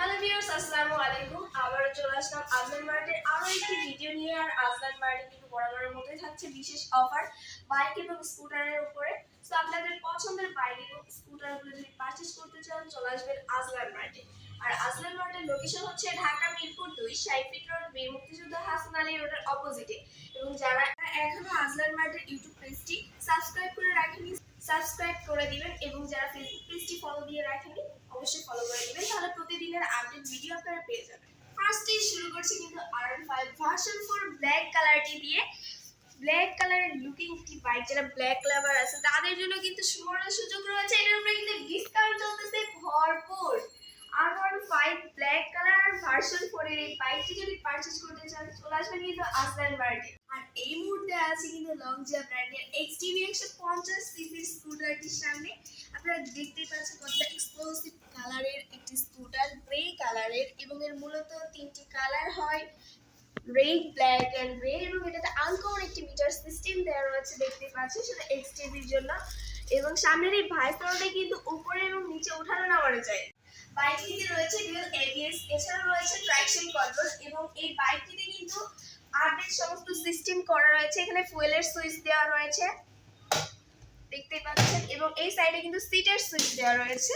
Hello viewers, আসসালামু আলাইকুম। আবার চলে আসলাম আজলান মার্টের আরো একটি ভিডিও নিয়ে। আর আজলান মার্টে কিন্তু বরাবরের মতোই থাকছে বিশেষ অফার বাইক এবং স্কুটারের উপরে। সো আপনাদের পছন্দের বাইক এবং স্কুটারগুলো যদি পারচেজ করতে চান চলে আসবেন আজলান মার্টে। আর আজলান মার্টের লোকেশন হচ্ছে ঢাকা মিরপুর 2 60 ফিট রোড, বীর মুক্তিযোদ্ধা হাসান আলী রোডের অপোজিটে। এবং যারা এখনো আজলান মার্টের ইউটিউব পেজটি সাবস্ক্রাইব করে রাখেনি সাবস্ক্রাইব করে দিবেন, এবং যারা ফেসবুক পেজটি ফলো দিয়ে রাখেনি অবশ্যই ফলো করে দিবেন, তাহলে প্রতিদিনের আপডেট ভিডিও আপনারা পেয়ে যাবেন। ফার্স্টেই শুরু করছি কিন্তু R15 ভার্সন 4 ব্ল্যাক কালারটি দিয়ে। ব্ল্যাক কালারের লুকিং একটি বাইক, যারা ব্ল্যাক লাভার আছে তাদের জন্য কিন্তু সুবর্ণ সুযোগ রয়েছে। এটার উপরে কিন্তু ডিসকাউন্ট চলতেছে ভরপুর। R15 ব্ল্যাক কালার ভার্সন 4 এর এই বাইকটি যদি পারচেজ করতে চান চলে আসবেন কিন্তু আজলান মার্টে। আর এই মুহূর্তে আছে কিন্তু লংজিয়া ব্র্যান্ডের XTV 150 সিসির স্কুটারটির সামনে। আপনারা দেখতেই পাচ্ছেন কতটা এক্সক্লুসিভ কালারের একটি স্কুটার, গ্রে কালারের, এবং এর মূলত তিনটি কালার হয়, রেড, ব্ল্যাক এন্ড গ্রে। এবং এটাতে আনকমন একটি মিটার সিস্টেম দেওয়া রয়েছে, দেখতে পাচ্ছেন সেটা XTVর জন্য। এবং সামনের এই ভাইপারটা কিন্তু উপরে এবং নিচে উঠানো নামানো যায়। বাইকটিতে রয়েছে ডুয়াল ABS, এছাড়াও রয়েছে ট্রাকশন কন্ট্রোল, এবং এই বাইকটিতে কিন্তু আপডেট সমস্ত সিস্টেম করা রয়েছে। এখানে ফুয়েলের সুইচ দেওয়া রয়েছে, দেখতে পাচ্ছেন, এবং এই সাইডে কিন্তু সিটের সুইচ দেওয়া রয়েছে,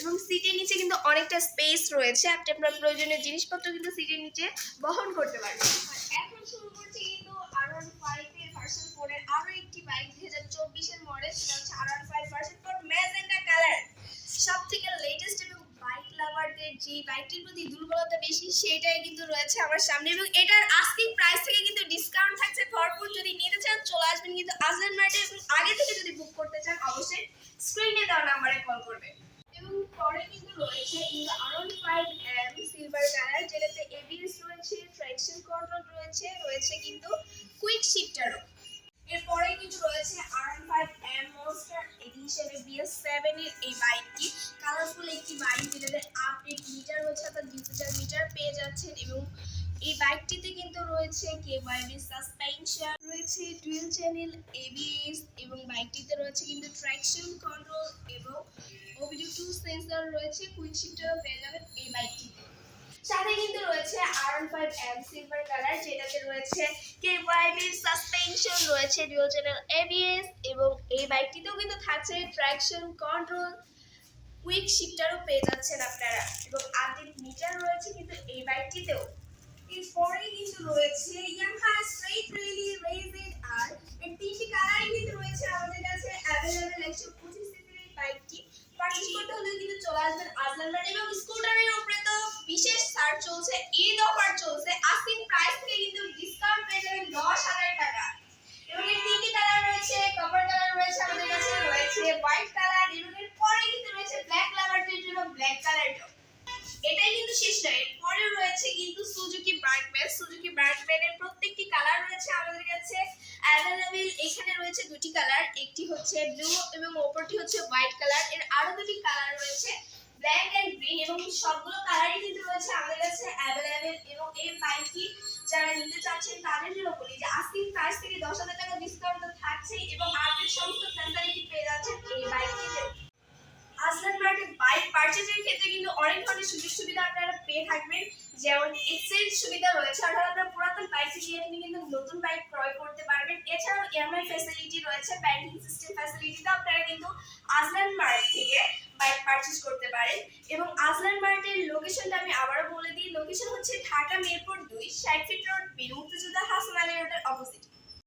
এবং সিটের নিচে কিন্তু অনেকটা স্পেস রয়েছে। আপনি আপনার প্রয়োজনীয় জিনিসপত্র কিন্তু সিটের নিচে বহন করতে পারবেন। আর এখন শুরু করছি কিন্তু R15 এর ভার্সন 4 এর আরো একটি বাইক, 2024 এর মডেল, সেটা হচ্ছে R15 ভার্সন 4 ম্যাজেন্টা কালার। সবথেকে লেটেস্ট এবং বাইক লাভারদের যে বাইকটির প্রতি দুর্বলতা বেশি সেটাই কিন্তু রয়েছে আমার সামনে, এবং এটার আস্কিং প্রাইস থেকে কিন্তু ডিসকাউন্ট থাকছে ভরপুর। যদি নিতে চান চলে আসবেন কিন্তু আজলান মার্টে, এবং আগে থেকে যদি বুক করতে চান অবশ্যই স্ক্রিনে দেওয়া নাম্বারে কল করবেন। এবং পরে কিন্তু রয়েছে কিন্তু R15M সিলভার কালার, যেটাতে ABS রয়েছে, ট্রাকশন কন্ট্রোল রয়েছে কিন্তু কুইক শিফটারও। এরপরে কিন্তু রয়েছে R15M মনস্টার এডিশন BS7 এর এই বাইকটি। কালারফুল একটি বাইক, যেটাতে আপডেট মিটার রয়েছে, অর্থাৎ ডিজিটাল মিটার পেয়ে যাচ্ছেন। এবং এই বাইকটিতে কিন্তু রয়েছে KYB সাসপেনশন, রয়েছে ডুয়াল চ্যানেল ABS, এবং বাইকটিতে রয়েছে কিন্তু ট্রাকশন কন্ট্রোল এবং OBD2 সেন্সর রয়েছে, কুইক শিফটারও পেয়ে যাবেন এই বাইকটিতে। সাথে কিন্তু রয়েছে R15M সিলভার কালার, যেটাতে রয়েছে KYB সাসপেনশন, রয়েছে ডুয়াল চ্যানেল ABS, এবং এই বাইকটিতেও কিন্তু থাকছে ট্রাকশন কন্ট্রোল, কুইক শিফটারও পেয়ে যাচ্ছেন আপনারা, এবং আপডেট মিটার রয়েছে কিন্তু এই বাইকটিতেও। এরপরে কিন্তু রয়েছে Yamaha স্ট্রেট রেলি রেজেড আর, এর তিনটি কালারই কিন্তু রয়েছে আমাদের কাছে অ্যাভেলেবেল। 125 সিসির এই বাইকটি পারচেজ করতে হলে কিন্তু চলে আসবেন আজলান মার্ট। এবং স্কুটারের উপরে তো বিশেষ ছাড় চলছে, ঈদ অফার চলছে, আস্কিং প্রাইস থেকে কিন্তু ডিসকাউন্ট পেয়ে যাবেন 10,000 টাকা। এবং এর তিনটি কালার রয়েছে, কপার কালার রয়েছে আমাদের কাছে, রয়েছে হোয়াইট কালার, এবং এর পরে কিন্তু রয়েছে ব্ল্যাক লাভারদের জন্য ব্ল্যাক কালারটাও। এটাই কিন্তু শেষ নয়, এরপরে রয়েছে কিন্তু সুজুকি ব্র্যান্ডের প্রত্যেকটি কালার রয়েছে আমাদের কাছে অ্যাভেলেবেল। এখানে রয়েছে দুটি কালার, একটি হচ্ছে ব্লু এবং অপরটি হচ্ছে হোয়াইট কালার। এর আরো দুটি কালার রয়েছে, ব্ল্যাক এন্ড গ্রিন, এবং সবগুলো কালারই কিন্তু রয়েছে আমাদের কাছে অ্যাভেলেবেল। এবং এই বাইকটি যারা নিতে চাচ্ছেন তাদের জন্য বলি যে আস্কিং প্রাইস থেকে 10,000 টাকা ডিসকাউন্ট তো থাকছেই, এবং আপডেট সমস্ত ফ্যাসিলিটি পেয়ে যাচ্ছেন এই বাইকটিতে। আজলান মার্টে বাইক পারচেজের ক্ষেত্রে কিন্তু অনেক ধরনের সুযোগ সুবিধা আপনারা পেয়ে থাকবেন, যেমন এক্সচেঞ্জ সুবিধা রয়েছে, অর্থাৎ আপনার পুরাতন বাইক দিয়ে আপনি কিন্তু নতুন বাইক ক্রয় করতে পারবেন। এছাড়াও EMI ফ্যাসিলিটি রয়েছে, ব্যাংকিং সিস্টেম ফ্যাসিলিটিতে আপনারা কিন্তু আজলান মার্ট থেকে বাইক পারচেজ করতে পারেন। এবং আজলান মার্টের লোকেশনটা আমি আবারও বলে দিই, লোকেশন হচ্ছে ঢাকা মিরপুর 2 60 ফিট রোড, বীর মুক্তিযোদ্ধা